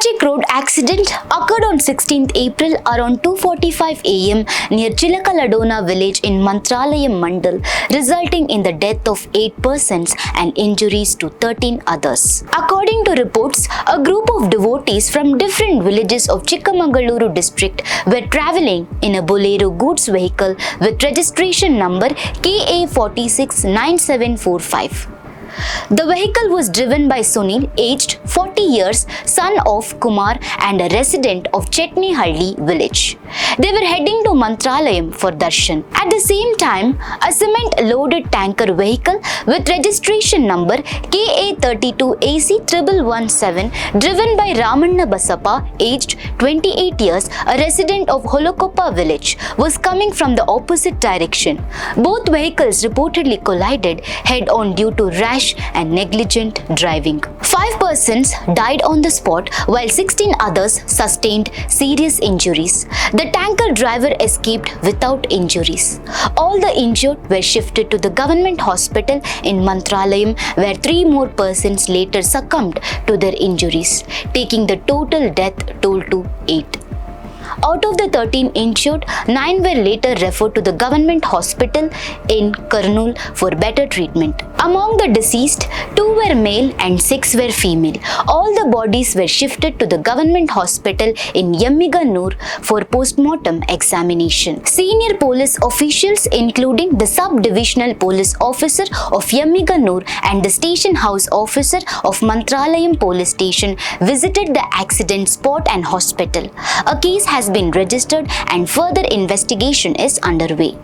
tragic road accident occurred on 16th April around 2:45 am near Chilakaladona Village in Mantralayam Mandal, resulting in the death of 8 persons and injuries to 13 others. According to reports, a group of devotees from different villages of Chikkamagaluru district were travelling in a Bolero goods vehicle with registration number KA469745. The vehicle was driven by Sunil, aged 40 years, son of Kumar and a resident of Chetnihalli village. They were heading to Mantralayam for darshan. At the same time, a cement-loaded tanker vehicle with registration number KA32AC1117, driven by Ramanna Basappa, aged 28 years, a resident of Holokoppa village, was coming from the opposite direction. Both vehicles reportedly collided head-on due to rash and negligent driving. 5 persons died on the spot while 16 others sustained serious injuries. The tanker driver escaped without injuries. All the injured were shifted to the government hospital in Mantralayam, where 3 more persons later succumbed to their injuries, taking the total death toll to 8. Out of the 13 injured, 9 were later referred to the government hospital in Kurnool for better treatment. Among the deceased, 2 were male and 6 were female. All the bodies were shifted to the government hospital in Chikkamagaluru for post-mortem examination. Senior police officials, including the sub-divisional police officer of Chikkamagaluru and the station house officer of Mantralayam police station, visited the accident spot and hospital. A case has been registered and further investigation is underway.